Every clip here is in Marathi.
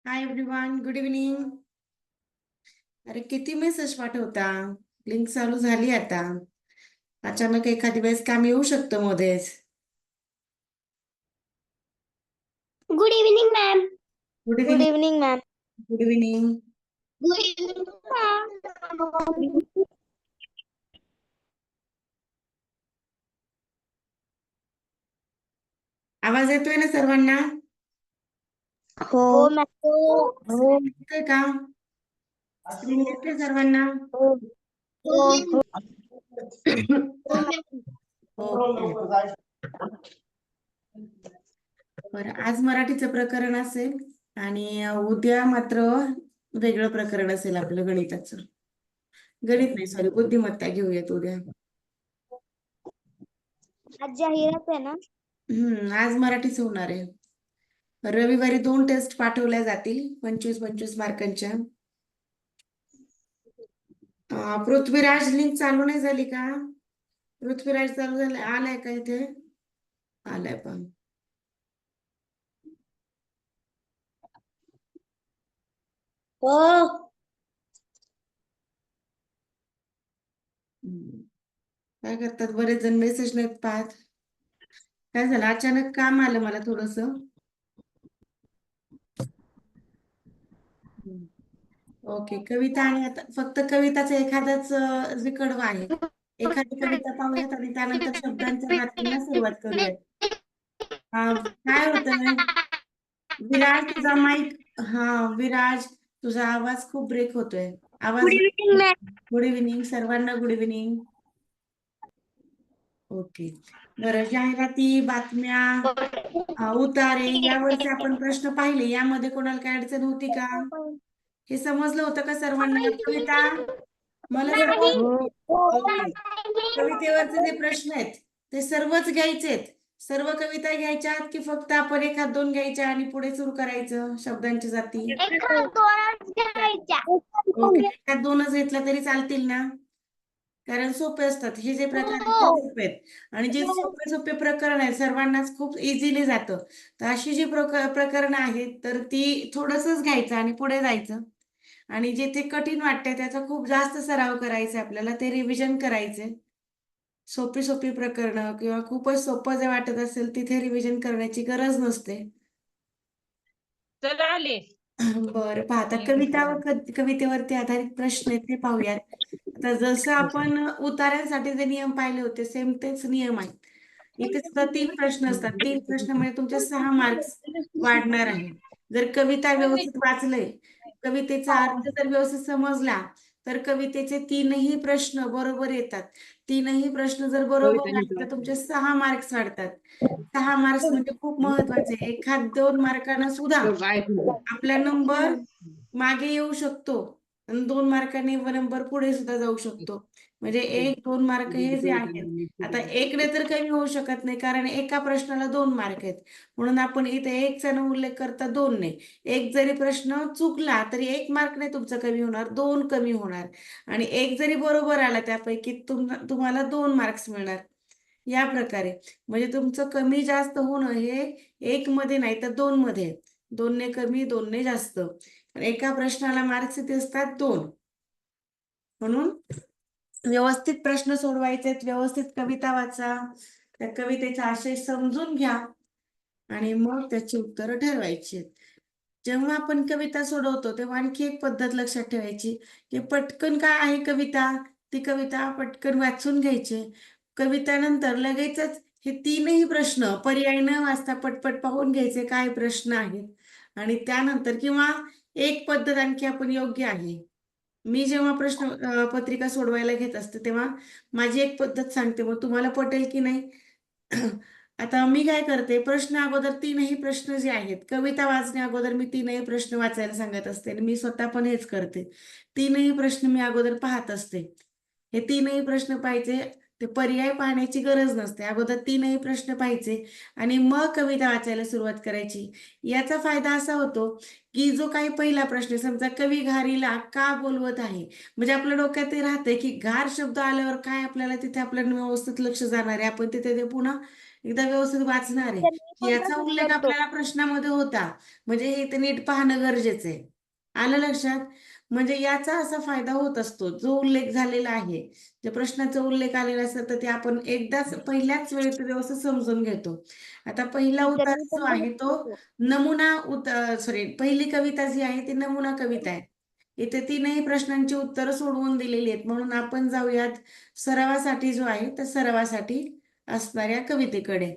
Hi everyone, good evening. अरे किती मेसेज पाठवता. लिंक चालू झाली आता. अचानक एखादी वेळेस काम येऊ शकतं मध्येच. Good evening ma'am. Good good evening. Evening ma'am. Good evening. Good evening ma'am. आवाज येतोय ना सर्वांना? हो मॅम. हो. स्क्रीन येतोय का? स्क्रीन येतोय सर्वांना? हो. हो. ओके. बरं, आज मराठीचं प्रकरण असेल आणि उद्या मात्र वेगळं प्रकरण असेल आपलं गणिताचं. गणित नाही, सॉरी, बुद्धिमत्ता घेऊयात उद्या. आज जाहिरात आहे ना? आज मराठीच होणार आहे. रविवारी 2 टेस्ट पाठवल्या जातील 25-25 मार्कांच्या. पृथ्वीराज लिंक चालू नाही झाली का? पृथ्वीराज चालू झाला, आलाय का इथे? आलाय पण. हो. काय करतात, बरेच जण मेसेज नाहीत पाहत. काय झालं, अचानक काम आलं मला थोडस. ओके, कविता आणि आता फक्त कविताचा एखादाच विकडवा आहे. एखादी कविता पाहूयात आणि त्यानंतर शब्दांच्या रात्रीला सुरुवात करूयात. काय होतंय विराज, तुझा माईक. हा विराज, तुझा आवाज खूप ब्रेक होतोय. गुड आवाज. Evening ma'am. गुड इव्हिनिंग सर्वांना, गुड इव्हिनिंग. ओके. बरं, जाहिराती, बातम्या, उतारे, यावरचे आपण प्रश्न पाहिले. यामध्ये कोणाला काय अडचण होती का? हे समजलं होतं का सर्वांना? कविता, मला जर ओके, कवितेवरचे जे प्रश्न आहेत ते सर्वच घ्यायचेत. सर्व कविता घ्यायच्यात की फक्त आपण एखाद दोन घ्यायच्या आणि पुढे सुरू करायचं शब्दांची जाती? ओके, एखाद दोनच घेतला तरी चालतील ना? कारण सोपे असतात हे जे प्रकार आहेत ते सोपे आहेत आणि जे सोपे सोपे प्रकरण आहेत सर्वांनाच खूप इझिली जातं. तर अशी जी प्रकरणं आहेत तर ती थोडंसंच घ्यायचं आणि पुढे जायचं. आणि जे ते कठीण वाटतंय त्याचा खूप जास्त सराव करायचा आपल्याला, ते रिव्हिजन करायचे. सोपी सोपी प्रकरणं किंवा खूपच सोपं जे वाटत असेल तिथे रिव्हिजन करण्याची गरज नसते. चला आले. बरं, पाहता कविता व कवितेवरती आधारित प्रश्न आहेत ते पाहूयात. आता जसं आपण उतार्यांसाठी जे नियम पाहिले होते सेम तेच नियम आहेत. इथे सुद्धा 3 प्रश्न असतात. 3 प्रश्न म्हणजे तुमचे 6 मार्क्स वाढणार आहे. जर कविता व्यवस्थित वाचलंय, कवितेचा अर्थ जर व्यवस्थित समजला तर कवितेचे 3ही प्रश्न बरोबर येतात. 3ही प्रश्न जर बरोबर आले तर तुमचे 6 मार्क्स वाढतात. 6 मार्क्स म्हणजे खूप महत्वाचे. एखाद 2 मार्कांना सुद्धा आपला नंबर मागे येऊ शकतो आणि 2 मार्कांनी नंबर पुढे सुद्धा जाऊ शकतो. म्हणजे 1-2 मार्क हे जे आहेत, आता 1ने तर कमी होऊ शकत नाही कारण एका प्रश्नाला 2 मार्क आहेत. म्हणून आपण इथे 1चा उल्लेख करता 2ने. एक जरी प्रश्न चुकला तरी 1 मार्क नाही तुमचा कमी होणार, 2 कमी होणार. आणि एक जरी बरोबर आला त्यापैकी तुम्हाला 2 मार्क्स मिळणार. या प्रकारे म्हणजे तुमचं कमी जास्त होणं हे 1 मध्ये नाही तर 2 मध्ये. 2ने कमी, 2ने जास्त. एका प्रश्नाला मार्क्स किती असतात? 2. म्हणून व्यवस्थित प्रश्न सोडवायचे, व्यवस्थित कविता वाचा, त्या कवितेचा आशय समजून घ्या आणि मग त्याची उत्तरं ठरवायची. जेव्हा आपण कविता सोडवतो तेव्हा आणखी एक पद्धत लक्षात ठेवायची की पटकन काय आहे कविता, ती कविता पटकन वाचून घ्यायची. कवितेनंतर लगेचच हे 3ही प्रश्न पर्याय न वाचता पटपट पाहून घ्यायचे काय प्रश्न आहेत आणि त्यानंतर किंवा एक पद्धत आणखी आपण योग्य आहे. मी जेव्हा प्रश्न पत्रिका सोडवायला घेत असते तेव्हा माझी एक पद्धत सांगते, मग तुम्हाला पटेल की नाही? आता मी काय करते, प्रश्न अगोदर 3ही प्रश्न जे आहेत, कविता वाचण्या अगोदर मी 3ही प्रश्न वाचायला सांगत असते आणि मी स्वतः पण हेच करते. 3ही प्रश्न मी अगोदर पाहत असते. हे 3ही प्रश्न पाहिजे, ते पर्याय पाहण्याची गरज नसते. अगोदर 3ही प्रश्न पाहायचे आणि मग कविता वाचायला सुरुवात करायची. याचा फायदा असा होतो की जो काही पहिला प्रश्न, समजा कवी घारीला का बोलवत आहे, म्हणजे आपल्या डोक्यात ते राहतंय की घार शब्द आल्यावर काय आपल्याला तिथे आपल्याला व्यवस्थित लक्ष जाणार आहे, आपण तिथे ते पुन्हा एकदा व्यवस्थित वाचणार आहे तर मी की पण याचा तसंच उल्लेख करतो. आपल्याला प्रश्नामध्ये होता, म्हणजे हे इथे नीट पाहणं गरजेचं आहे. आलं लक्षात? म्हणजे याचा असा फायदा होत असतो, जो उल्लेख झालेला आहे, ज्या प्रश्नाचा उल्लेख आलेला असेल तर ते आपण एकदाच पहिल्याच वेळी ते व्यवस्थित समजून घेतो. आता पहिला तर उतारा मी जो पण आहे तसंच तो करतो. नमुना सॉरी, पहिली कविता जी आहे ती नमुना कविता आहे. इथे तीनही प्रश्नांची उत्तरं सोडवून दिलेली आहेत, म्हणून आपण जाऊयात सरावासाठी जो आहे त्या सरावासाठी असणाऱ्या कवितेकडे.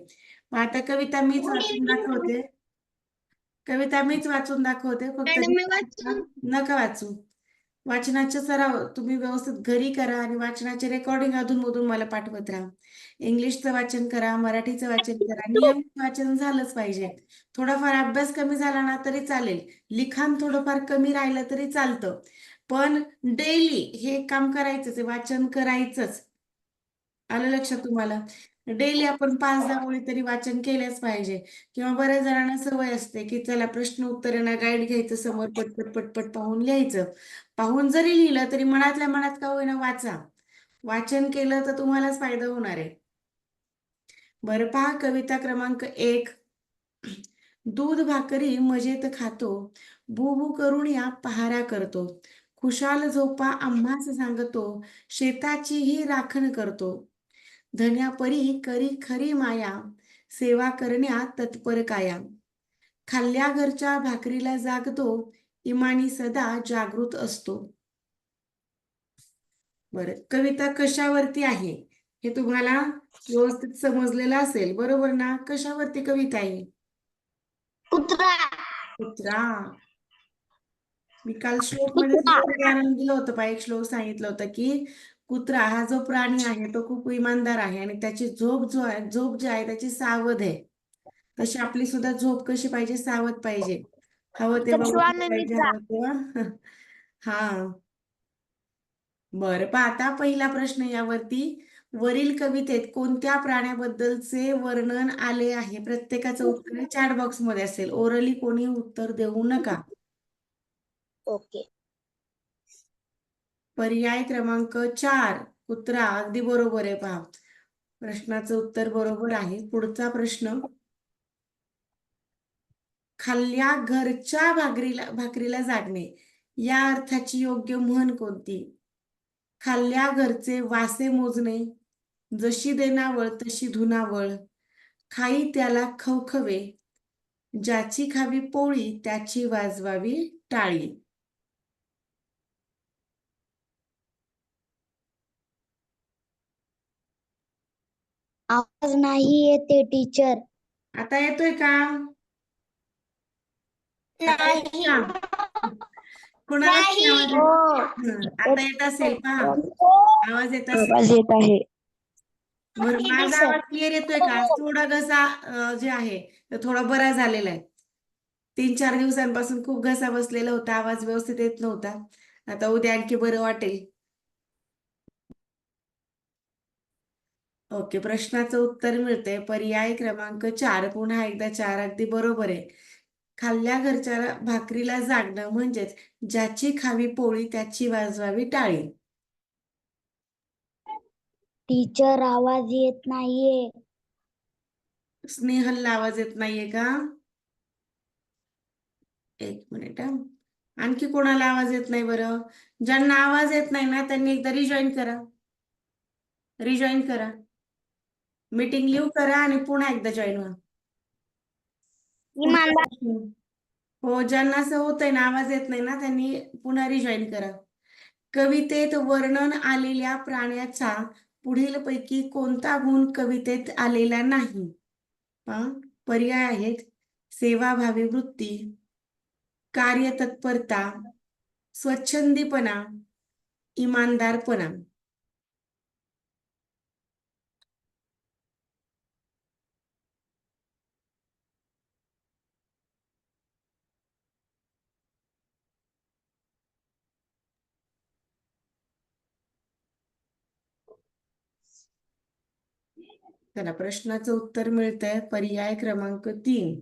मग आता कविता मीच वाचून दाखवते. कविता मीच वाचून दाखवते, फक्त मॅडम मी वाचू. नका वाचू. वाचनाचे सराव तुम्ही व्यवस्थित घरी करा आणि वाचनाचे रेकॉर्डिंग अधूनमधून मला पाठवत राहा. इंग्लिशचं वाचन करा, मराठीचं वाचन करा, नियमित वाचन झालंच पाहिजे. थोडाफार अभ्यास कमी झाला ना तरी चालेल, लिखाण थोडंफार कमी राहिलं तरी चालतं, पण डेली हे काम करायचंच आहे, वाचन करायचंच. आलं लक्षात तुम्हाला? डेली आपण 5-10 ओळी तरी वाचन केलेच पाहिजे. किंवा बऱ्याच जणांना सवय असते की चला प्रश्न उत्तरांना गाईड घ्यायचं, समोर पटपट पटपट पाहून लिहायचं. पाहून जरी लिहिलं तरी मनातल्या मनात का होईना वाचा. वाचन केलं तर तुम्हालाच फायदा होणार आहे. बरं पहा, कविता क्रमांक 1. दूध भाकरी मजेत खातो, भू भू करून या पहारा करतो, खुशाल झोपा आम्हास सांगतो, शेताचीही राखण करतो, धन्यापरी करी खरी माया, सेवा करण्या तत्पर काया, खाल्ल्या घरच्या भाकरीला जागतो, इमानी सदा जागृत असतो. बरं, कविता कशावरती आहे हे तुम्हाला व्यवस्थित समजलेलं असेल, बरोबर ना? कशावरती कविता आहे? कुत्रा. कुत्रा. मी काल श्लोक मध्ये कुत्रा. उदाहरण दिलं होतं, एक श्लोक सांगितलं होतं की कुत्रा हा जो प्राणी आहे तो खूप इमानदार आहे आणि त्याची झोप जी आहे त्याची सावध आहे. तशी आपली सुद्धा झोप कशी पाहिजे? सावध पाहिजे. हवं तेव्हा उठलं पाहिजे, श्वाननिद्रा. हवं तेव्हा हा. बरं पहा, आता पहिला प्रश्न यावरती, वरील कवितेत कोणत्या प्राण्याबद्दलचे वर्णन आले आहे? प्रत्येकाचं उत्तर चॅट बॉक्स मध्ये असेल, ओरली कोणी उत्तर देऊ नका. ओके. पर्याय क्रमांक 4 कुत्रा, अगदी बरोबर आहे. पहा, प्रश्नाचं उत्तर बरोबर आहे. पुढचा प्रश्न, खाल्ल्या घरच्या भाकरीला जागणे या अर्थाची योग्य म्हण कोणती? खाल्ल्या घरचे वासे मोजणे, जशी देनावळ तशी धुनावळ, खाई त्याला खवखवे, ज्याची खावी पोळी त्याची वाजवावी टाळी. आवाज नाही येते टीचर. आता येतोय का? आता येतोय का? कुणालाच नाही आवाज येत? हो. आता येत असेल, पहा आवाज येत असेल. आवाज येत आहे. बरं, माझा आवाज क्लिअर येतोय का? थोडा घसा जे आहे तो थोडा बरा झालेला आहे. 3-4 दिवसांपासून खूप घसा बसलेला होता, आवाज व्यवस्थित येत नव्हता. आता उद्या आणखी बरं वाटेल. ओके, प्रश्नाचं उत्तर मिळतंय पर्याय क्रमांक 4. पुन्हा एकदा 4 अगदी बरोबर आहे. खाल्ल्या घरच्या भाकरीला जागणं म्हणजेच ज्याची खावी पोळी त्याची वाजवावी टाळी. टीचर आवाज येत नाहीये. स्नेहलला आवाज येत नाहीये का? एक मिनिट हा. आणखी कोणाला आवाज येत नाही बरं? ज्यांना आवाज येत नाही ना त्यांनी एकदा रिजॉईन करा. रिजॉईन करा, मीटिंग लिव्ह करा आणि पुन्हा एकदा जॉईन व्हा. पुढचा इमानदार. प्रश्न. हो, ज्यांना असं होतंय ना आवाज येत नाही ना त्यांनी पुन्हा रिजॉईन करा. कवितेत वर्णन आलेल्या प्राण्याचा पुढीलपैकी कोणता गुण कवितेत आलेला नाही? पर्याय आहेत, सेवाभावी वृत्ती, कार्यतत्परता, स्वच्छंदीपणा, इमानदारपणा. चला, प्रश्नाचं उत्तर मिळतंय पर्याय क्रमांक 3.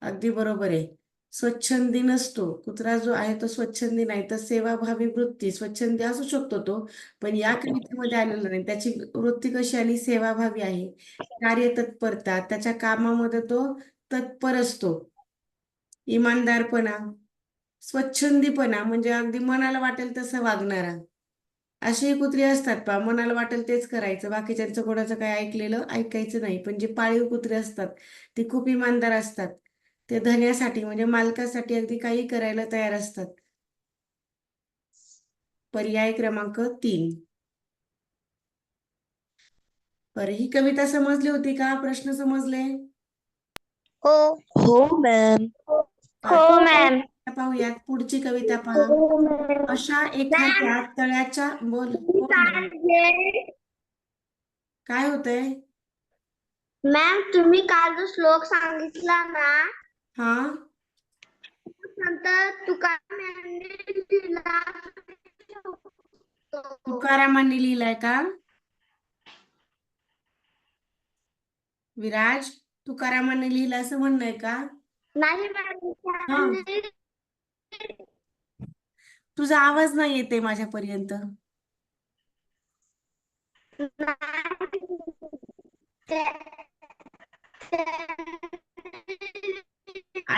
अगदी बरोबर आहे. स्वच्छंदी नसतो. कुत्रा जो आहे तो स्वच्छंदी नाही, तर सेवाभावी वृत्ती, स्वच्छंदी असू शकतो तो, पण या कवितेमध्ये आलेला नाही. त्याची वृत्ती कशी आली? सेवाभावी आहे. कार्यतत्परता, त्याच्या कामामध्ये तो तत्पर असतो. इमानदारपणा, स्वच्छंदीपणा म्हणजे अगदी मनाला वाटेल तसं वागणारा. अशी कुत्री असतात पहा, मनाला वाटेल तेच करायचं, बाकीच्यांचं कोणाचं काय ऐकलेलं ऐकायचं नाही. पण जे पाळीव कुत्रे असतात ते खूप इमानदार असतात. ते धन्यासाठी म्हणजे मालकासाठी अगदी काही करायला तयार असतात. पर्याय क्रमांक 3. बरं, ही कविता समजली होती का? प्रश्न समजले? हो. हो मॅम. हो मॅम. पाहूयात पुढची कविता पहा. अशा एखाद्या तळ्याच्या बोल बोल ना. काय होतंय? मॅम तुम्ही काल जो श्लोक सांगितला ना, हा, संत तुकाराम यांनी दिला तुकारामांनी लिहिलाय का? विराज, तुकारामांनी लिहिलं असं म्हणणं आहे का? नाही मॅम. हा, तुझा आवाज नाही येते माझ्यापर्यंत.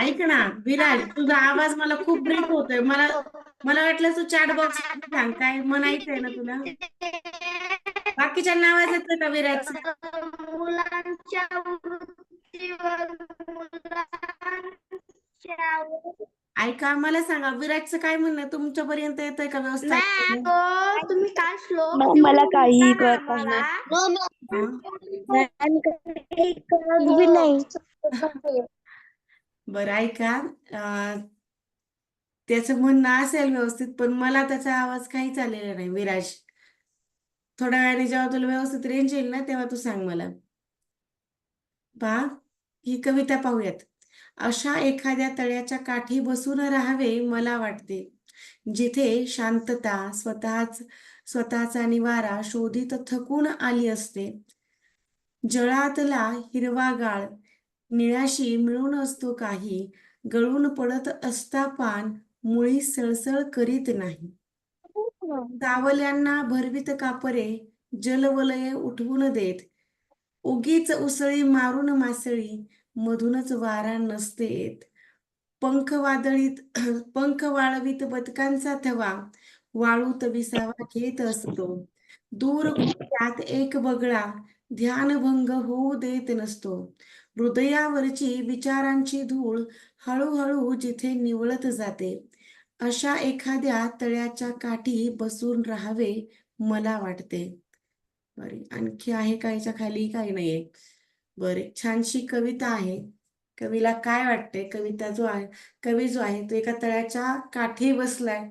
ऐक ना विराज, तुझा आवाज मला खूप ब्रेक होतोय. मला मला वाटलं तू चॅट बॉक्स सांग, काय म्हणायचंय ना तुला? बाकीच्यांना आवाज येतोय का विराजचा? मुलांच्या वृत्तीवर ऐका, मला सांगा विराजचं काय म्हणणं आहे? तुमच्यापर्यंत येतोय का व्यवस्था? मॅम तुम्ही काल श्लोक मॅम, देऊन मला काही होता ना कळत नाही आम्हाला. हा? मॅम काही कळत बी नाही. बरं ऐका, त्याचं म्हणणं असेल व्यवस्थित, पण मला त्याचा आवाज काहीच आलेला नाही. विराज, थोड्या वेळाने जेव्हा तुला व्यवस्थित रेंज येईल ना तेव्हा तू सांग मला. पहा, ही कविता पाहूयात. अशा एखाद्या तळ्याच्या काठी बसून राहावे मला वाटते, जिथे शांतता, स्वतःचा निवारा शोधित थकून आली असते. जळातला हिरवागाळ निळाशी मिळून असतो काही, गळून पडत असता पान, मुळी सळसळ करीत नाही. सावल्यांना भरवीत कापरे, जलवलये उठवून देत, उगीच उसळी मारून मासळी, मधूनच वारा नसते येत. पंख वाळवीत बदकांचा थवा, वाळूत विसावा घेत असतो. दूर खोऱ्यात एक बगळा, ध्यानभंग होऊ देत नसतो. हृदयावरची विचारांची धूळ हळूहळू जिथे निवळत जाते, अशा एखाद्या तळ्याच्या काठी बसून राहावे मला वाटते. बरे, आणखी आहे का याच्या खाली? काही नाहीये. बरे, छानशी कविता आहे. कवीला काय वाटते? कवी जो आहे तो एका तळ्याच्या काठी बसलाय.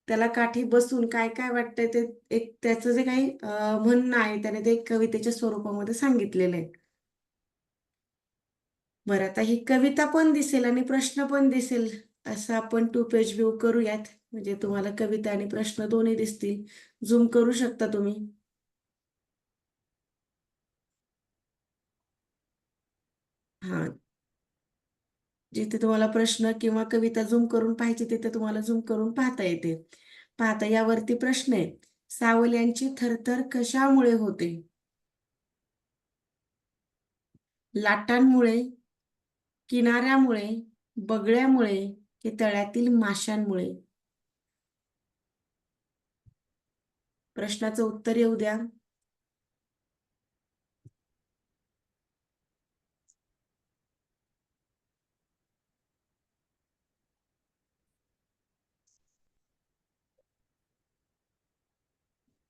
त्याला काठी बसून काय काय वाटतंय ते एक त्याचं जे काही म्हणणं आहे त्याने ते कवितेच्या स्वरूपामध्ये सांगितलेलं आहे. बरं, आता ही कविता पण दिसेल आणि प्रश्न पण दिसेल असं आपण 2 पेज व्ह्यू करूयात, म्हणजे तुम्हाला कविता आणि प्रश्न दोन्ही दिसतील. झूम करू शकता तुम्ही. हा, जिथे तुम्हाला प्रश्न किंवा कविता झूम करून पाहिजे तिथे तुम्हाला झूम करून पाहता येते. पाहता, यावरती प्रश्न आहे. सावल्यांची थरथर कशामुळे होते? लाटांमुळे, किनाऱ्यामुळे, बगळ्यामुळे की तळ्यातील माशांमुळे? प्रश्नाचं उत्तर येऊ द्या.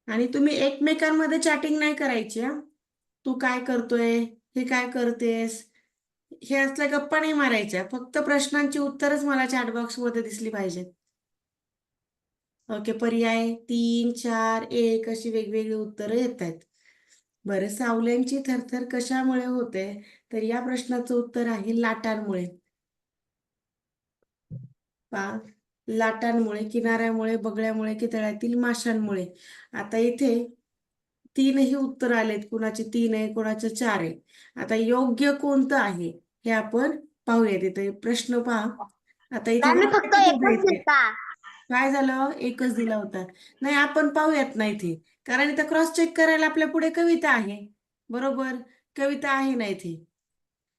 आणि तुम्ही एकमेकांमध्ये चॅटिंग नाही करायची हा. तू काय करतोय, हे काय करतेस, हे असल्या गप्पा नाही मारायच्या. फक्त प्रश्नांची उत्तरच मला चॅट बॉक्स मध्ये दिसली पाहिजेत. ओके, पर्याय 3, 4, 1 अशी वेगवेगळी उत्तरं येत आहेत. बरं, सावल्यांची थरथर कशामुळे होते? तर या प्रश्नाचं उत्तर आहे लाटांमुळे. लाटांमुळे, किनाऱ्यामुळे, बगळ्यामुळे की तळ्यातील माशांमुळे? आता इथे 3ही उत्तर आलेत. कुणाचे 3 आहे, कुणाचे 4 आहे. आता योग्य कोणतं आहे हे आपण पाहूया. तिथे प्रश्न पहा. आता इथे मॅम मी उत्तर फक्त किती एकच द्यायचे? दिलता. काय झालं? एकच दिला होता. नाही, आपण पाहूयात ना इथे, कारण इथं क्रॉस चेक करायला आपल्या पुढे कविता आहे. बरोबर, कविता आहे ना इथे.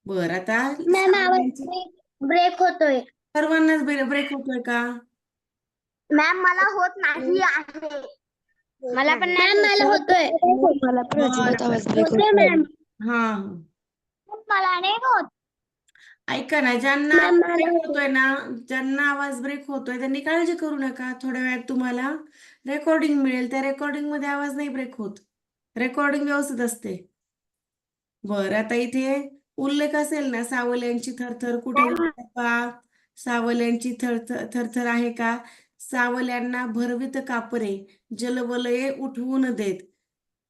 बर, आता मॅम आवाज सावल्यांची ब्रेक होतोय. सर्वांनाच ब्रेक होतोय का? मॅम मला होत नाही आहे. मला पण नाही. मॅम मला होतोय. मला पण अजिबात आवाज ब्रेक होतोय होत नाही. मॅम. हा, मला नाही होत. ऐका ना, ज्यांना मॅम मला ब्रेक होतोय. होतोय ना, ज्यांना आवाज ब्रेक होतोय त्यांनी काळजी करू नका. थोड्या वेळात तुम्हाला रेकॉर्डिंग मिळेल. त्या रेकॉर्डिंग मध्ये आवाज नाही ब्रेक होत. रेकॉर्डिंग व्यवस्थित असते. बर, आता इथे उल्लेख असेल ना, सावल्यांची थरथर कुठे दिसते पहा. सावल्यांची थरथर थरथर आहे का? सावल्यांना भरवित कापरे, जलवलये उठवून देत.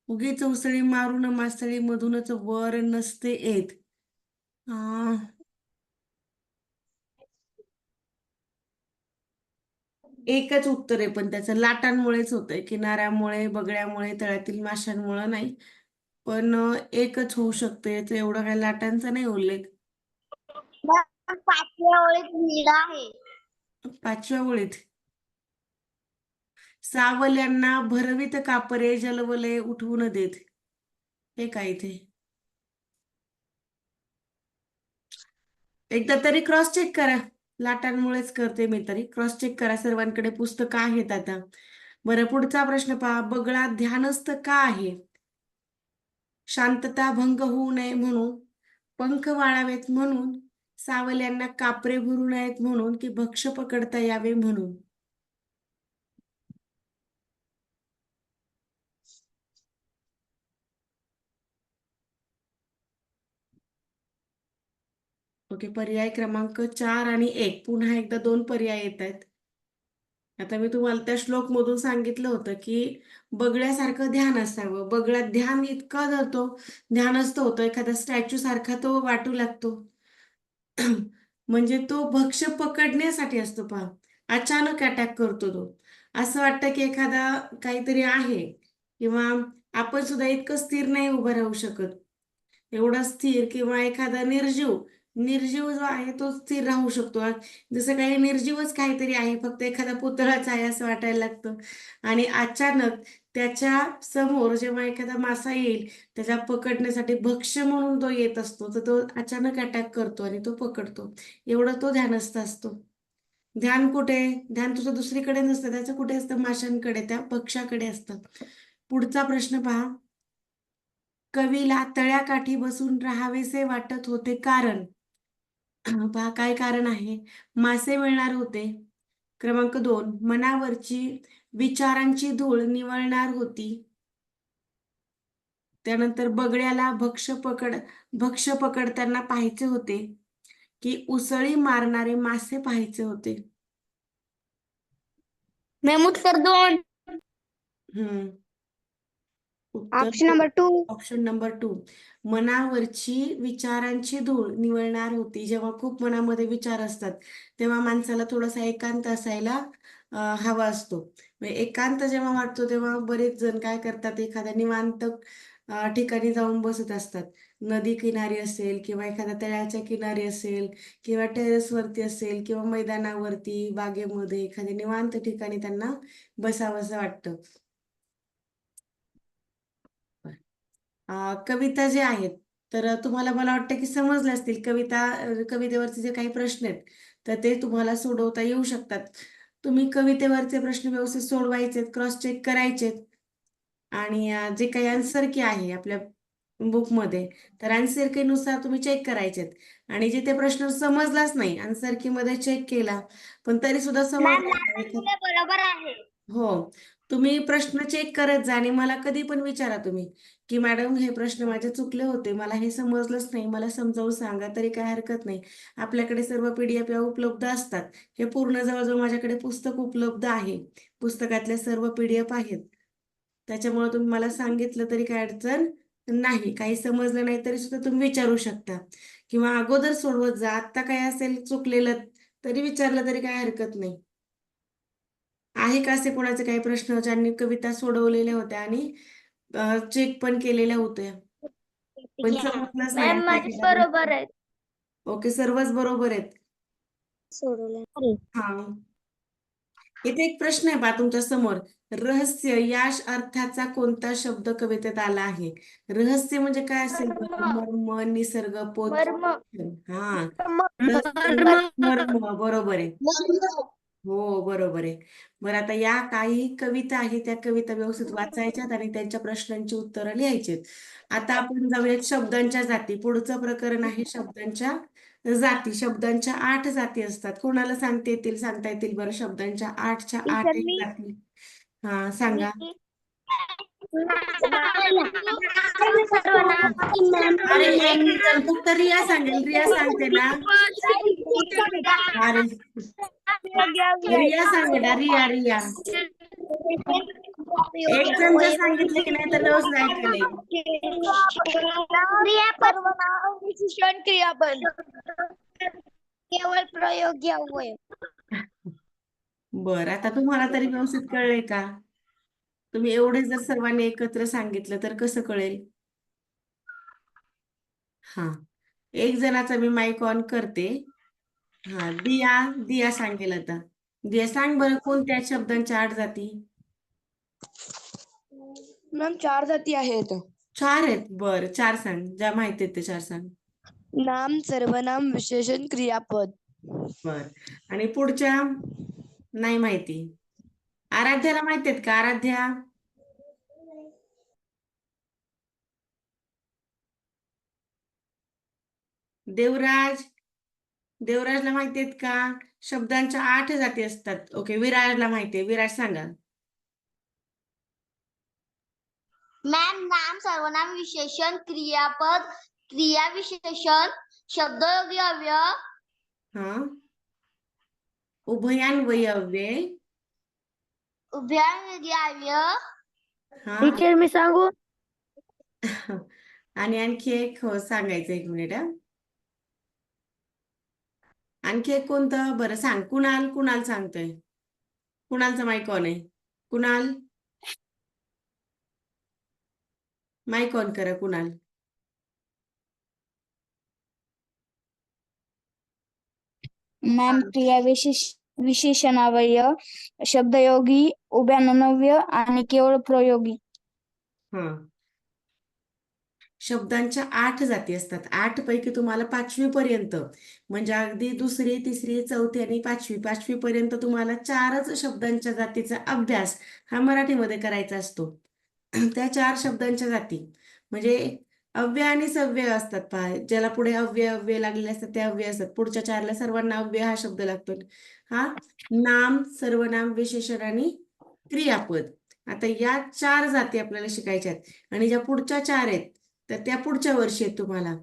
उगीच उसळी मारून मासळी मधूनच वर नसते येत. आ, एकच उत्तर आहे, पण त्याचं लाटांमुळेच होतंय, किनाऱ्यामुळे, बगड्यामुळे, तळ्यातील माशांमुळे नाही. पण एकच होऊ शकते, याचं एवढं काही लाटांचा नाही उल्लेख. मॅम 5व्या ओळीत लिहिलं आहे. 5व्या ओळीत सावल्यांना भरवित कापरे जलवलय उठवून देत. हे काय इथे? एकदा तरी क्रॉस चेक करा. लाटांमुळेच करते मी, तरी क्रॉस चेक करा. सर्वांकडे पुस्तकं आहेत आता. बरं, पुढचा प्रश्न पहा. बगळा ध्यानस्थ का आहे? शांतता भंग होऊ नये म्हणून, पंख वाळावेत म्हणून, सावल्यांना कापरे भरू नयेत म्हणून, की भक्ष पकडता यावे म्हणून? ओके, पर्याय क्रमांक 4 आणि 1. पुन्हा एकदा 2 पर्याय येत आहेत. आता मी तुम्हाला त्या श्लोक मधून सांगितलं होतं की बगळ्यासारखं ध्यान असावं. बगळा ध्यान इतकं धरतो, ध्यानस्थ होतो, एखादा स्टॅच्यू सारखा तो वाटू लागतो. म्हणजे तो भक्ष पकडण्यासाठी असतो पहा. अचानक अटॅक करतो तो. असं वाटतं की एखादा काहीतरी आहे, किंवा आपण सुद्धा इतकं स्थिर नाही उभं राहू शकत. एवढा स्थिर, किंवा एखादा निर्जीव निर्जीव जो आहे तो स्थिर राहू शकतो. जसं काही निर्जीवच काहीतरी आहे, फक्त एखादा पुतळाच आहे असं वाटायला लागतं. आणि अचानक त्याच्या समोर जेव्हा एखादा मासा येईल, त्याच्या पकडण्यासाठी भक्ष्य म्हणून तो येत असतो, तर तो अचानक अटॅक करतो आणि तो पकडतो. एवढं तो ध्यानस्थ असतो. ध्यान कुठे? ध्यान तुझं दुसरीकडे नसतं, त्याचं कुठे असतं? माशांकडे, त्या पक्षाकडे असतं. पुढचा प्रश्न पहा. कवीला तळ्याकाठी बसून राहावेसे वाटत होते कारण? पहा, काय कारण आहे? मासे मिळणार होते. क्रमांक 2, मनावरची विचारांची धूळ निवळणार होती. त्यानंतर बगड्याला भक्ष पकडताना पाहायचे होते, की उसळी मारणारे मासे पाहायचे होते. मॅम उत्तर 2. हम्म उत्तर ऑप्शन नंबर 2. Option number 2. मनावरची विचारांची धूळ निवळणार होती. जेव्हा खूप मनामध्ये विचार असतात, तेव्हा माणसाला थोडासा एकांत असायला हवा असतो. म्हणजे एकांत जेव्हा वाटतो, तेव्हा बरेच जण काय करतात, एखाद्या निवांत ठिकाणी जाऊन बसत असतात. नदी किनारी असेल, किंवा एखाद्या तळ्याच्या किनारी असेल, किंवा टेरेसवरती असेल, किंवा मैदानावरती, बागेमध्ये, एखाद्या निवांत ठिकाणी त्यांना बसावंसं वाटतं. कविता जे आहेत, तर तुम्हाला, मला वाटतं की समजले असतील. कवितेवरचे जे काही प्रश्न आहेत, तर ते तुम्हाला सोडवता येऊ शकतात. तुम्ही कवितेवरचे प्रश्न व्यवस्थित सोडवायचे, क्रॉस चेक करायचेत. आणि जे काही आन्सर की आहे आपल्या बुकमध्ये, तर आन्सर की नुसार तुम्ही चेक करायचेत. आणि जिथे प्रश्न समजलाच नाही, आन्सर की मध्ये चेक केला, पण तरी सुद्धा मॅम समजला माझं नाही, तुला बरोबर आहे. हो, तुम्ही प्रश्न चेक करत जा आणि मला कधी पण विचारा तुम्ही, की मॅडम हे प्रश्न माझे चुकले होते, मला हे समजलंच नाही, मला समजावून सांगा, तरी काय हरकत नाही. आपल्याकडे सर्व PDF या उपलब्ध असतात. हे पूर्ण जवळजवळ माझ्याकडे पुस्तक उपलब्ध आहे. पुस्तकातल्या सर्व PDF आहेत. त्याच्यामुळे तुम्ही मला सांगितलं तरी काय अडचण नाही. काही समजलं नाही तरी सुद्धा तुम्ही विचारू शकता, किंवा अगोदर सोडवत जा. आत्ता काय असेल चुकलेलं तरी विचारलं तरी काय हरकत नाही. आहे का असे कोणाचे काही प्रश्न ज्यांनी कविता सोडवलेल्या होत्या आणि चेक पण केलेल्या होत्या, पण समजलंच नाही मॅम असं माझे एखादा बरोबर प्रश्न? आहे. ओके, सर्वच बरोबर आहेत. सोडवलं. हा, इथे एक प्रश्न आहे पहा तुमच्या समोर. रहस्य या अर्थाचा कोणता शब्द कवितेत आला आहे? रहस्य म्हणजे काय असेल बरं? मर्म, निसर्ग, पोत. हा, रहस्य, मर्म, बरोबर आहे. हो, बरोबर आहे. बरं, आता या काही कविता आहेत, त्या कविता व्यवस्थित वाचायच्यात आणि त्यांच्या प्रश्नांची उत्तरं लिहायचीत. आता आपण जाऊयात शब्दांच्या जाती. पुढचं प्रकरण आहे शब्दांच्या जाती. शब्दांच्या 8 जाती असतात. कोणाला सांगता येतील बरं? शब्दांच्या 8च्या 8 एक जाती. हा, सांगा. अरे एक मिनिट, फक्त रिया सांगेल. रिया सांगते ना. अरे रिया सांगे ना, रिया रिया. एक जण जर सांगितले की नाही तर व्यवस्थित ऐकले. विशेषण क्रियापद केवळ प्रयोगी अव्यय. बरं, आता तुम्हाला तरी व्यवस्थित कळले का? तुम्ही एवढे जर सर्वांनी एकत्र सांगितलं तर कसं कळेल? हा, एक जणाचा मी माईक ऑन करते. हा, दिया दिया सांगेल आता. दिया सांग बरं, कोणत्या शब्दांच्या 8 जाती? मॅम 4 जाती आहेत. 4 आहेत. बरं, 4 सांग. ज्या माहिती आहेत ते 4 सांग. नाम, सर्वनाम, विशेषण, क्रियापद. बर, आणि पुढच्या नाही माहिती. आराध्याला माहिती आहेत का? आराध्या, देवराज, देवराजला माहिती आहेत का? शब्दांच्या 8 जाती असतात. ओके, विराजला माहिती आहे. विराज सांगा. मॅम, नाम, सर्वनाम, विशेषण, क्रियापद, क्रिया विशेषण, शब्दयोगी अव्यय, हा, उभयान्वयी अव्यय. उभययोगी अव्यय. हा, मी सांगू? आणि आणखी एक सांगायचं. एक मिनिट हा. आणखी एक कोणतं बरं सांग. कुणाल, कुणाल सांगतोय. कुणालचा माईक ऑन आहे. कुणाल, माईक ऑन करा कुणाल. मॅम, क्रिया विशेषणावय, शब्दयोगी, उभयान्वय आणि केवळ प्रयोगी. हा, शब्दांच्या 8 जाती असतात. 8 पैकी तुम्हाला 5वी पर्यंत, म्हणजे अगदी दुसरी, तिसरी, चौथी आणि 5वी पर्यंत तुम्हाला 4च शब्दांच्या जातीचा अभ्यास हा मराठीमध्ये करायचा असतो. त्या 4 शब्दांच्या जाती म्हणजे अव्यय आणि सव्यय असतात पहा. ज्याला पुढे अव्यय अव्यय लागलेले असतात ते अव्यय असतात. पुढच्या 4ला सर्वांना अव्यय हा शब्द लागतो. हा, नाम, सर्वनाम, विशेषण आणि क्रियापद. आता या 4 जाती आपल्याला शिकायच्या आहेत. आणि ज्या पुढच्या 4 आहेत तर त्या पुढच्या वर्षी आहेत तुम्हाला.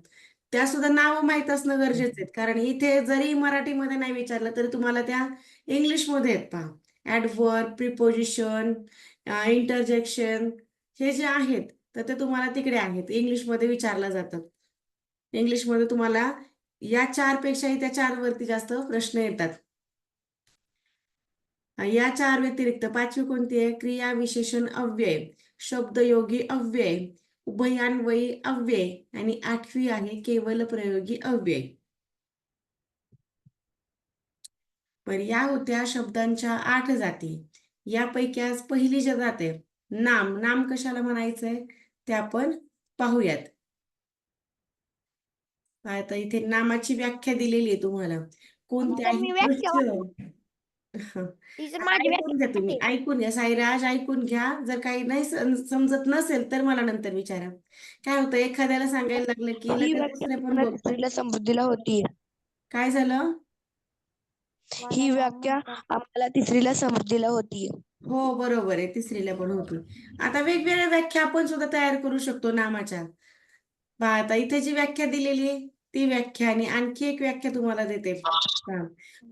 त्या सुद्धा नावं माहीत असणं गरजेचं आहे. कारण इथे जरी मराठीमध्ये नाही विचारलं तरी तुम्हाला त्या इंग्लिशमध्ये आहेत पहा. ऍडव्हर्ब, प्रिपोजिशन, इंटरजेक्शन, हे जे आहेत तर ते तुम्हाला तिकडे आहेत. इंग्लिशमध्ये विचारलं जातं. इंग्लिशमध्ये तुम्हाला या 4 पेक्षाही त्या 4 वरती जास्त प्रश्न येतात. या 4 व्यतिरिक्त 5वी कोणती आहे? क्रिया विशेषण अव्यय, शब्दयोगी अव्यय, उभयान्वयी अव्यय आणि 8वी आहे केवल प्रयोगी अव्यय. पण या होत्या शब्दांच्या 8 जाती. यापैकी आज पहिली जी जात आहे नाम. नाम कशाला म्हणायचंय ते आपण पाहूयात. आता इथे नामाची व्याख्या दिलेली आहे तुम्हाला. कोणत्याही दृश्य. ऐकून घ्या तुम्ही, ऐकून घ्या. साईराज ऐकून घ्या. जर काही नाही समजत नसेल तर मला नंतर विचारा. काय होतं, एखाद्याला सांगायला लागलं की ही लगेच व्याख्या दुसरे पण आम्हाला बोलतात. तिसरीला समृद्धीला होती. काय झालं? ही व्याख्या आम्हाला तिसरीला समृद्धीला होती. हो, बरोबर आहे. तिसरीला पण होती. आता वेगवेगळ्या व्याख्या आपण सुद्धा तयार करू शकतो नामाच्या. पहा, आता इथे जी व्याख्या दिलेली आहे ती व्याख्या आणि आणखी एक व्याख्या तुम्हाला देते. पहा,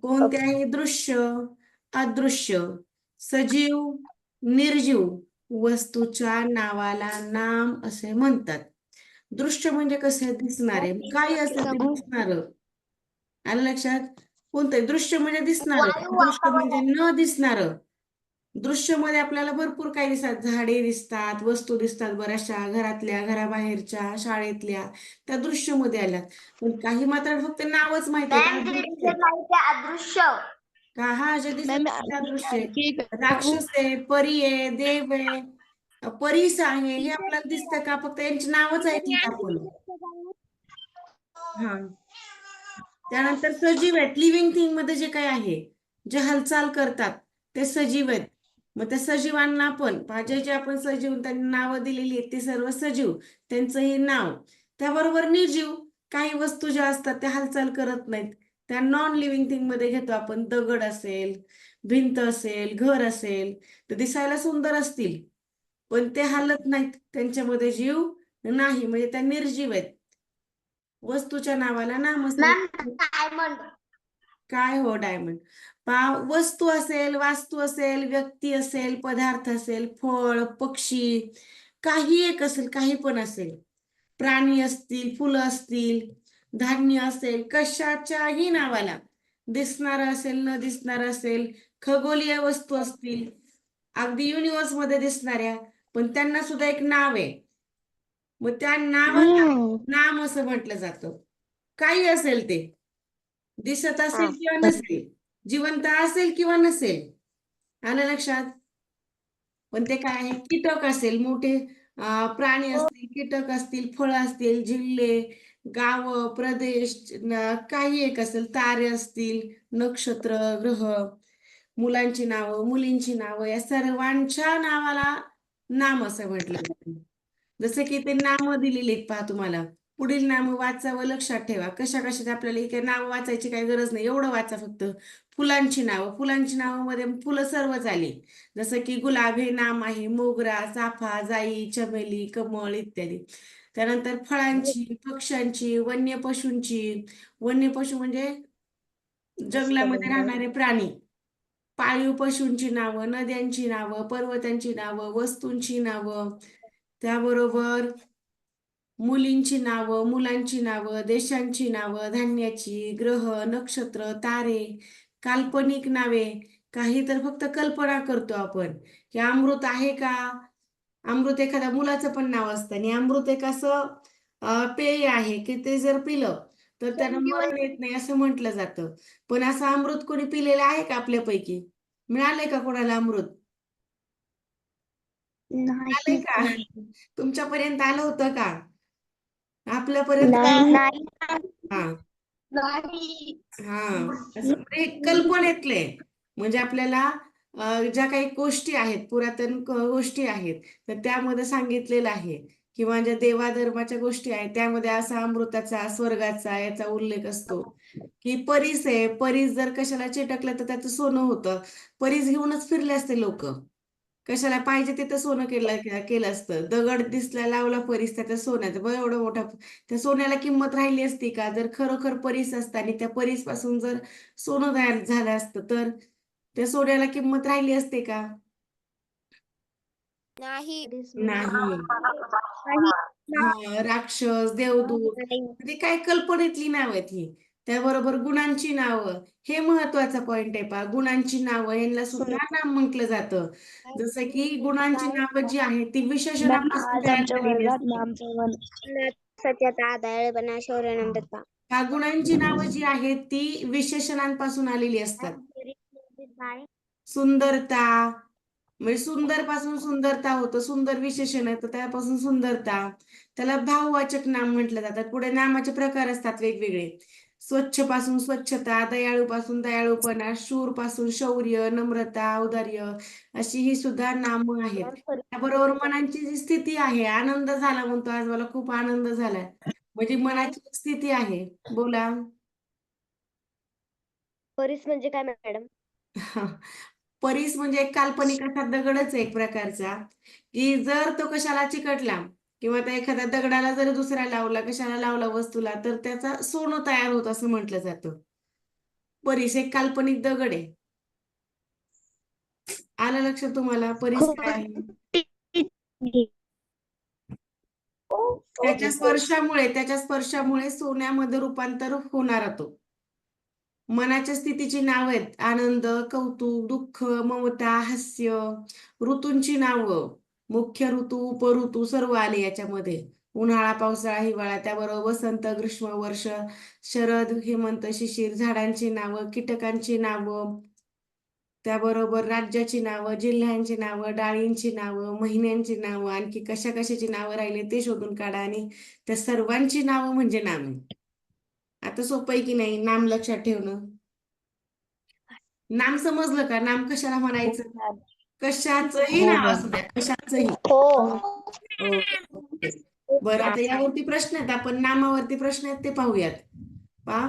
कोणत्याही दृश्य, अदृश्य, सजीव, निर्जीव वस्तूच्या नावाला नाम असे म्हणतात. दृश्य म्हणजे कसे? दिसणारे. काही असेल ते दिसणार. आलं लक्षात? कोणतं दृश्य म्हणजे दिसणार, दृश्य म्हणजे न दिसणार. दृश्यमध्ये आपल्याला भरपूर काही दिसतात, झाडे दिसतात, वस्तू दिसतात, बऱ्याचशा घरातल्या, घराबाहेरच्या, शाळेतल्या त्या दृश्यमध्ये आल्यात. पण काही मात्र फक्त नावच माहिती आहेत, मॅम ते अदृश्य आहेत. दिसत नाही ते अदृश्य. का हा जे दिसत मॅम नाही ते अदृश्य आहे. आणखी एक राक्षस आहे, परी आहे, देव आहे, परीस आहे, हे आपल्याला दिसतं का? फक्त यांची नावच ऐकली आपण. हा. त्यानंतर सजीव आहेत, लिव्हिंग थिंग मध्ये जे काही आहे, जे हालचाल करतात ते सजीव आहेत. मग त्या सजीवांना पण जे आपण सजीव त्यांनी नावं दिलेली आहेत ते सर्व सजीव, त्यांचं हे नाव. त्याबरोबर निर्जीव काही वस्तू ज्या असतात त्या हालचाल करत नाहीत, त्या नॉन लिव्हिंग थिंग मध्ये घेतो आपण. दगड असेल, भिंत असेल, घर असेल, तर दिसायला सुंदर असतील पण ते हालत नाहीत, त्यांच्यामध्ये जीव नाही, म्हणजे त्या निर्जीव आहेत. वस्तूच्या नावाला नामच नाही. Ma'am diamond. काय हो डायमंड? वस्तू असेल, वास्तू असेल, व्यक्ती असेल, पदार्थ असेल, फळ, पक्षी, काही एक असेल, काही पण असेल, प्राणी असतील, फुलं असतील, धान्य असेल, कशाच्याही नावाला दिसणार असेल, न दिसणार असेल, खगोलीय वस्तू असतील, अगदी युनिव्हर्स मध्ये दिसणाऱ्या, पण त्यांना सुद्धा एक नाव आहे. मग त्या नावाला नाम असं म्हटलं जातं. काही असेल ते, दिसत असेल किंवा नसेल, जिवंत असेल किंवा नसेल, आलं लक्षात? पण ते काय आहे? कीटक असेल, मोठे प्राणी असतील, कीटक असतील, फळं असतील, जिल्हे, गाव, प्रदेश, काही एक असेल, तारे असतील, नक्षत्र, ग्रह, मुलांची नावं, मुलींची नावं, या सर्वांच्या नावाला नाम असं म्हटलं जातं. जसं की ते नामं दिलेली आहेत पहा तुम्हाला. पुढील नामं वाचा व लक्षात ठेवा. कशा कशाची आपल्याला काही नावं वाचायची काही गरज नाही, एवढं वाचा फक्त. फुलांची नावं, फुलांची नावामध्ये फुलं सर्वच आली. जसं की गुलाब हे नाम आहे, मोगरा, चाफा, जाई, चमेली, कमळ इत्यादी. त्यानंतर फळांची, पक्ष्यांची, वन्य पशूंची. वन्य पशु म्हणजे जंगलामध्ये राहणारे प्राणी. पाळीव पशूंची नावं, नद्यांची नावं, पर्वतांची नावं, वस्तूंची नावं, त्याबरोबर मुलींची नावं, मुलांची नावं, देशांची नावं, धान्याची, ग्रह, नक्षत्र, तारे, काल्पनिक नावे. काही तर फक्त कल्पना करतो आपण की अमृत आहे का? अमृत एखाद्या मुलाचं पण नाव असतं, आणि अमृत एक असं पेय आहे की ते जर पिलं तर त्यानं मरण येत नाही असं म्हटलं जातं. पण असं अमृत कोणी पिलेलं आहे का आपल्यापैकी? मिळालंय का कोणाला अमृत? आलंय का? तुमच्यापर्यंत आलं होतं का? आपल्यापर्यंत नाही. हा नाही. हा असं म्हणजे कल्पनेतले, म्हणजे आपल्याला ज्या काही गोष्टी आहेत, पुरातन गोष्टी आहेत, तर त्यामध्ये सांगितलेलं आहे, किंवा ज्या देवाधर्माच्या गोष्टी आहेत त्यामध्ये असा अमृताचा, स्वर्गाचा याचा उल्लेख असतो. की परीस आहे, परीस जर कशाला चिटकलं तर त्याचं सोनं होतं. परीस घेऊनच फिरले असते लोक, कशाला पाहिजे तिथं सोनं केलं असतं. दगड दिसला, लावला परीस त्याच्या सोन्याचं, बघ एवढं मोठा, त्या सोन्याला किंमत राहिली असती का? जर खरोखर परीस असतं आणि त्या परीस पासून जर सोनं तयार झालं असतं तर त्या सोन्याला किंमत राहिली असते का? नाही. नाही. हा, राक्षस, देवदूत, म्हणजे काय कल्पनेतली नाव आहेत ही. त्याबरोबर गुणांची नावं, हे महत्वाचा पॉइंट आहे पहा. गुणांची नावं यांना सुद्धा नाम म्हटलं जातं. जसं की गुणांची नावं जी आहेत ती मॅम विशेषणापासून आज तयार आमच्या झालेली वर्गात असतात. नामकरण सत्यता, आदळपणा, शौर्यनम्रता. ह्या गुणांची नावं जी आहेत ती विशेषणांपासून आलेली असतात. सुंदरता, म्हणजे सुंदर पासून सुंदरता होतं, सुंदर विशेषण आहे तर त्यापासून सुंदरता, त्याला भाववाचक नाम म्हटलं जातात. पुढे नामाचे प्रकार असतात वेगवेगळे. स्वच्छ पासून स्वच्छता, दयाळू पासून दयाळूपणा, शूर पासून शौर्य, नम्रता, औदार्य, अशी ही सुद्धा नामं आहेत. त्याबरोबर मनाची जी स्थिती आहे, आनंद झाला म्हणतो आज मला खूप आनंद झालाय, म्हणजे मनाची स्थिती आहे. बोला. परीस म्हणजे काय मॅडम? परीस म्हणजे एक काल्पनिक असा दगडच आहे एक प्रकारचा, की जर तो कशाला चिकटला किंवा त्या एखाद्या दगडाला जर दुसऱ्या लावला, कशाला लावला वस्तूला, तर त्याचा सोनं तयार होत असं म्हटलं जातं. परीस एक काल्पनिक दगड आहे. आलं लक्षात तुम्हाला परीस काय आहे? त्याच्या स्पर्शामुळे सोन्यामध्ये रूपांतर होणार तो. मनाच्या स्थितीची नाव आहेत आनंद, कौतुक, दुःख, ममता, हास्य. ऋतूंची नावं, मुख्य ऋतू, उपऋतू सर्व आले याच्यामध्ये. उन्हाळा, पावसाळा, हिवाळा, त्याबरोबर वसंत, ग्रीष्म, वर्ष, शरद, हेमंत, शिशिर. झाडांची नावं, कीटकांची नावं, त्याबरोबर राज्याची नावं, जिल्ह्यांची नावं, डाळींची नावं, महिन्यांची नावं, आणखी कशा कशाची नावं राहिले ते शोधून काढा आणि त्या सर्वांची नावं म्हणजे नाम. आता सोपं आहे की नाही नाम लक्षात ठेवणं? नाम समजलं का? नाम कशाला म्हणायचं? कशाचंही हो नाव मॅम. असू द्या, कशाचंही. हो. हो. बरं, आता यावरती प्रश्न आहेत, आपण नामावरती प्रश्न आहेत ते पाहूयात. पहा,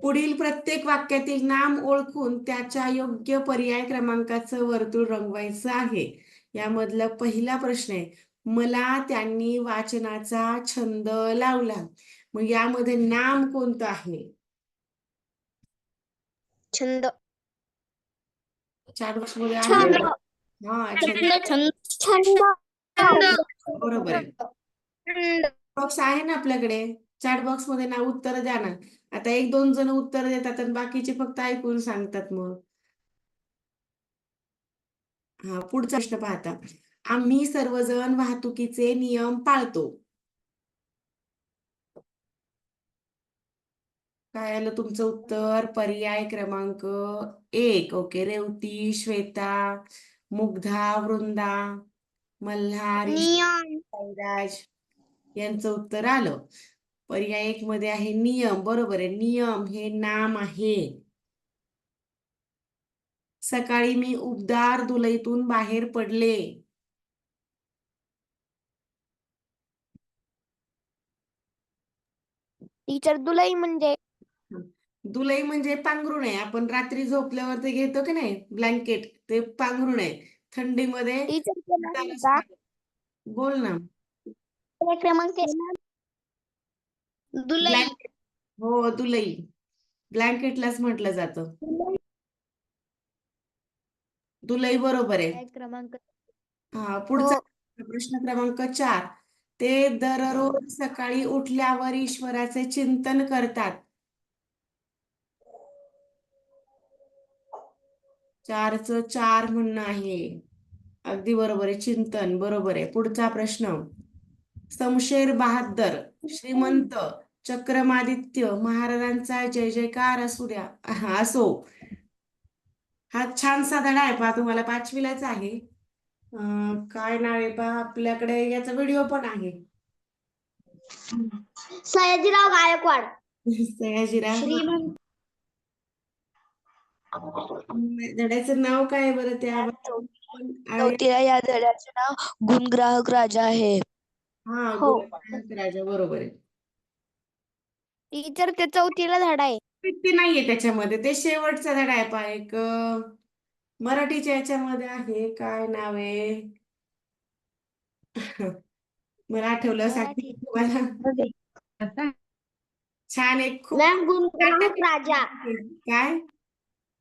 पुढील प्रत्येक वाक्यातील नाम ओळखून त्याच्या योग्य पर्याय क्रमांकाचं वर्तुळ रंगवायचं आहे. यामधला पहिला प्रश्न आहे, मला त्यांनी वाचनाचा छंद लावला. मग यामध्ये नाम कोणतं आहे? छंद. चार बॉक्स मध्ये आहे. छंद. हा, छंद. छंद. बरोबर आहे. बॉक्स आहे ना आपल्याकडे, चॅट बॉक्स मध्ये ना उत्तर द्या ना. आता एक दोन जण उत्तर देतात आणि बाकीचे फक्त ऐकून सांगतात मग. हा, पुढचा प्रश्न पाहता, आम्ही सर्वजण वाहतुकीचे नियम पाळतो. काय आलं तुमचं उत्तर? पर्याय क्रमांक 1. ओके, रेवती, श्वेता, मुग्धा, वृंदा, मल्हार, नियम. साईराज यांचं उत्तर आलं. पर्याय 1 मध्ये आहे नियम. बरोबर आहे, नियम हे नाम आहे. सकाळी मी उबदार धुलईतून बाहेर पडले. टीचर दुलई म्हणजे दुलई म्हणजे पांघरुण आहे. आपण रात्री झोपल्यावर ते घेतो की नाही ब्लँकेट, ते पांघरुण आहे. थंडीमध्ये टीचर बोल ना. क्रमांक दुलई. ब्लँकेट, हो दुलई, ब्लँकेटलाच म्हटलं जातं दुलई. बरोबर आहे. क्रमांक. हा, पुढचा प्रश्न क्रमांक 4. ते दररोज सकाळी उठल्यावर ईश्वराचे चिंतन करतात. 4चं 4 म्हणणं आहे. अगदी बरोबर आहे, चिंतन. बरोबर आहे. पुढचा प्रश्न, शमशेर बहाद्दर, श्रीमंत, चक्रमादित्य महाराजांचा जय जयकार असू द्या असो. हा छानसा धडा आहे, पहा तुम्हाला 5वीलाच आहे. काय नाव आहे पहा, आपल्याकडे याचा व्हिडिओ पण आहे. सयाजीराव गायकवाड. सयाजीराव. श्रीमंत. धड्याचं नाव काय आहे बरं त्या? चौथीला या धड्याचे नाव गुणग्राहक राजा आहे. हा, हो. गुणग्राहक राजा. बरोबर आहे. टीचर ते चौथीला धडा आहे. ते नाहीये त्याच्यामध्ये, ते शेवटचा धडा आहे पहा. एक मराठीच्या याच्यामध्ये आहे, काय नाव आहे मला आठवलं सांगते तुम्हाला. छान, एक खूप मॅम गुणग्राहक राजा. काय,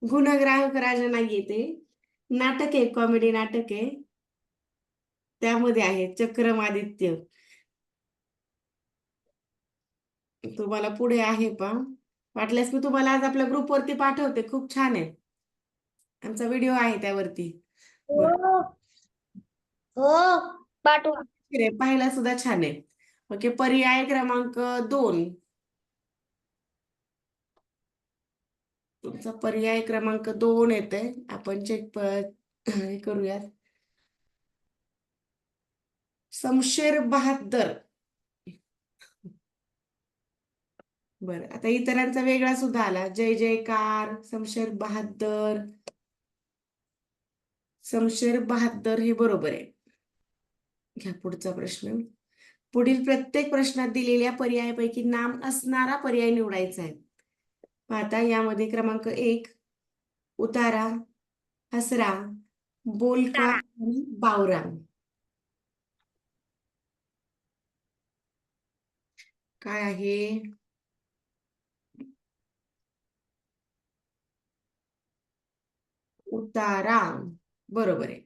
गुणग्राहक राजा नाहीये ते, नाटक आहे, कॉमेडी नाटक आहे. त्यामध्ये आहे चक्रमादित्य. तुम्हाला पुढे आहे पहा, वाटल्यास मी तुम्हाला आज आपल्या ग्रुपवरती पाठवते, खूप छान आहे. आमचा व्हिडिओ आहे त्यावरती. हो, पाठवा. पाहायला सुद्धा छान आहे. ओके, पर्याय क्रमांक 2. तुमचा पर्याय क्रमांक 2 येते, आपण चेक हे करूयात. शमशेर बहाद्दर. बरं, आता इतरांचा वेगळा सुद्धा आला, जय जयकार, शमशेर बहाद्दर. शमशेर बहाद्दर हे बरोबर आहे. घ्या पुढचा प्रश्न. पुढील प्रत्येक प्रश्नात दिलेल्या पर्यायापैकी नाम असणारा पर्याय निवडायचा आहे. आता यामध्ये क्रमांक 1, उतारा, हसरा, बोलका आणि बावरा. काय आहे? उतारा. बरोबर आहे.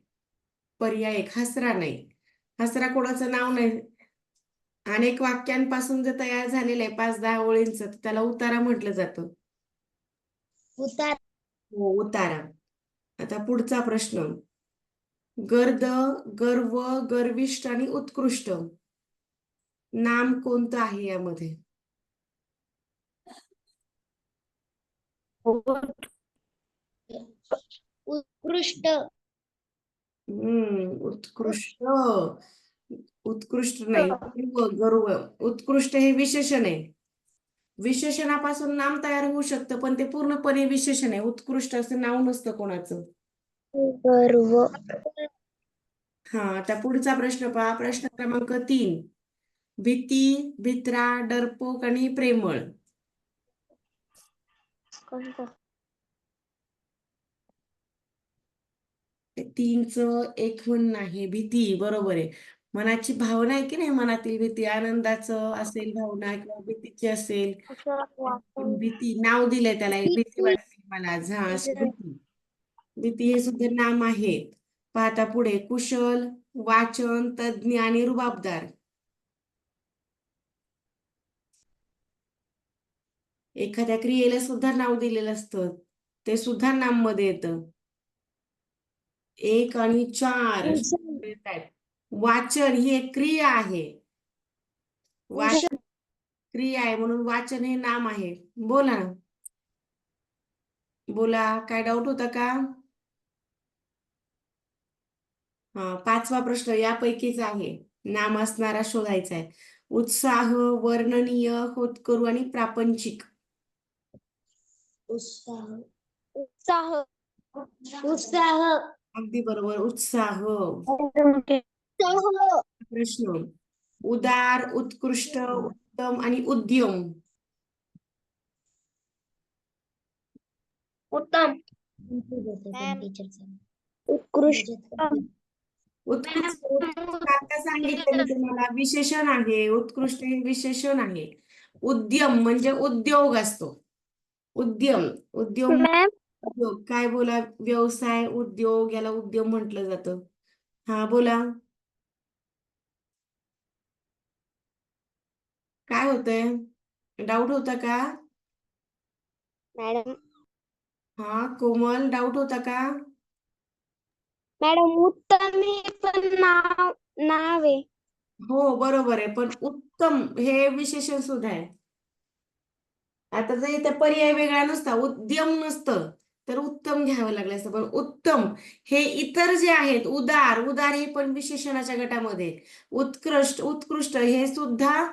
पर्याय 1, हसरा नाही. हसरा कोणाचं नाव नाही. अनेक वाक्यांपासून जे तयार झालेलं आहे 5-10 ओळींचं, त्याला उतारा म्हटलं जातं. उतार हो, उतारा. आता पुढचा प्रश्न. गर्द, गर्व, गर्विष्ठ आणि उत्कृष्ट नाम कोणतं आहे यामध्ये? उत्कृष्ट उत्कृष्ट. उत्कृष्ट नाही, गर्व. उत्कृष्ट हे विशेषण आहे. विशेषणापासून नाम तयार होऊ शकतं, पण ते पूर्णपणे विशेषण आहे. उत्कृष्ट असं नाव नसतं कोणाचं. गर्व हा, आता पुढचा प्रश्न पहा. प्रश्न क्रमांक 3. भीती, भित्रा, डरपोक आणि प्रेमळ. ते 3चं एक म्हणणं आहे. भीती, बरोबर आहे. मनाची भावना आहे की नाही, मनातील भीती, आनंदाचं असेल भावना किंवा भीतीची असेल. भीती नाव दिलंय त्याला, भीती वाटते मला आज. हा, अशी भीती. भीती हे सुद्धा नाम आहे. पाहता पुढे. कुशल, वाचन, तज्ञ आणि रुबाबदार. एखाद्या क्रियेला सुद्धा नाव दिलेलं असतं, ते सुद्धा नाम मध्ये येतं. 1 आणि 4 येतायत. वाचन ही एक क्रिया आहे. वाचन क्रिया आहे म्हणून वाचन हे नाम आहे. बोला ना, बोला, काय डाऊट होता का? हा, 5वा प्रश्न यापैकीच आहे. नाम असणारा शोधायचा आहे. उत्साह, वर्णनीय, होतकरू आणि प्रापंचिक. उत्साह उत्साह उत्साह अगदी बरोबर, उत्साह. उत्साह प्रश्न. उदार, उत्कृष्ट, उत्तम आणि उद्यम. उत्तम उत्कृष्ट उत्कृष्ट आता सांगितलं मी तुम्हाला, विशेषण आहे. उत्कृष्ट हे विशेषण आहे. उद्यम म्हणजे उद्योग असतो. उद्यम, उद्यम, उद्योग काय, बोला. व्यवसाय, उद्योग, याला उद्यम म्हटलं जातं. हा, बोला, काय होतंय? डाऊट होता का? मॅडम हा, कोमल, डाऊट होता का? मॅडम उत्तम हे पण नाव आहे. हो, बरोबर आहे, पण उत्तम हे विशेषण सुद्धा आहे. आता जर इथं पर्याय वेगळा नसता, उद्यम नसतं, तर उत्तम घ्यावं लागलं असतं. पण उत्तम हे इतर जे आहेत, उदार, उदार हे पण विशेषणाच्या गटामध्ये. उत्कृष्ट, उत्कृष्ट हे सुद्धा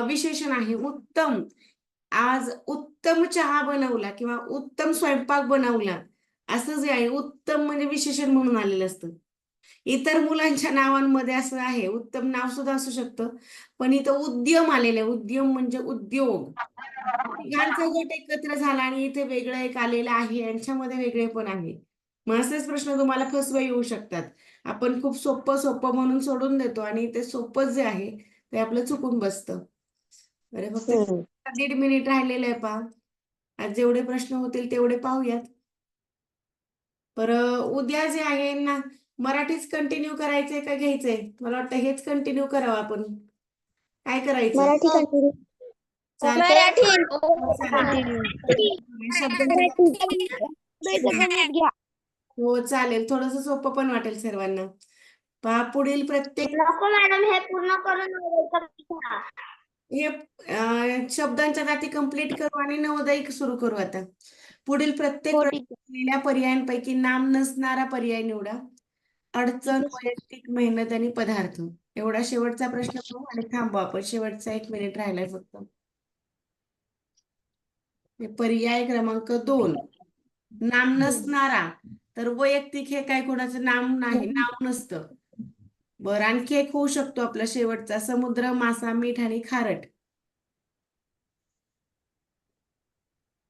विशेषण आहे. उत्तम, आज उत्तम चहा बनवला किंवा उत्तम स्वयंपाक बनवला, असं जे आहे उत्तम म्हणजे विशेषण म्हणून आलेलं असतं. इतर मुलांच्या नावांमध्ये असं आहे, उत्तम नाव सुद्धा असू शकतं, पण इथं उद्यम आलेलं आहे. उद्यम म्हणजे उद्योग. तिघांचा गट एकत्र झाला आणि इथे वेगळं एक आलेलं आहे, यांच्यामध्ये वेगळे पण आहे. मग असेच प्रश्न तुम्हाला फसवा येऊ शकतात. आपण खूप सोपं सोपं म्हणून सोडून देतो आणि ते सोपं जे आहे ते आपलं चुकून बसतं. अरे, फक्त 1.5 मिनिट राहिलेलं आहे पहा. आज जेवढे प्रश्न होतील तेवढे पाहूयात. पर उद्या जे आहे ना, मराठीच कंटिन्यू करायचंय का घ्यायचंय? मला वाटतं हेच कंटिन्यू करावं आपण. काय करायचं? मराठी कंटिन्यू चालतंय? मराठी शब्द घ्या. हो, चालेल. थोडंसं सोपं पण वाटेल सर्वांना. पहा, पुढील प्रत्येक नको मॅडम, हे पूर्ण करून हे शब्दांच्या जाती कंप्लीट करू आणि नवोदय सुरू करू आता. पुढील प्रत्येक दिलेल्या पर्यायांपैकी नाम नसणारा पर्याय निवडा. अडचण, वैयक्तिक, मेहनत आणि पदार्थ. एवढा शेवटचा प्रश्न पाहू आणि थांबू आपण. शेवटचा 1 मिनिट राहिलाय फक्त. पर्याय क्रमांक 2. नाम नसणारा, तर वैयक्तिक हे काय कोणाचं नाम नाही, नाव नसतं. बरं, आणखी एक होऊ शकतो आपला शेवटचा. समुद्र, मासा, मीठ आणि खारट.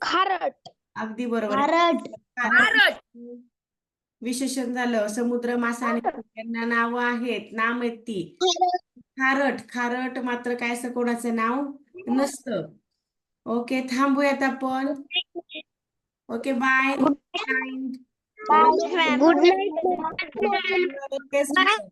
खारट अगदी बरोबर. खारट खारट विशेषण झालं. समुद्र, मासा आणि यांना नावं आहेत, नाम आहेत ती. खारट, खारट मात्र काय असं कोणाचं नाव नसतं. ओके, थांबूयात आपण. Okay, bye. Good night. Taste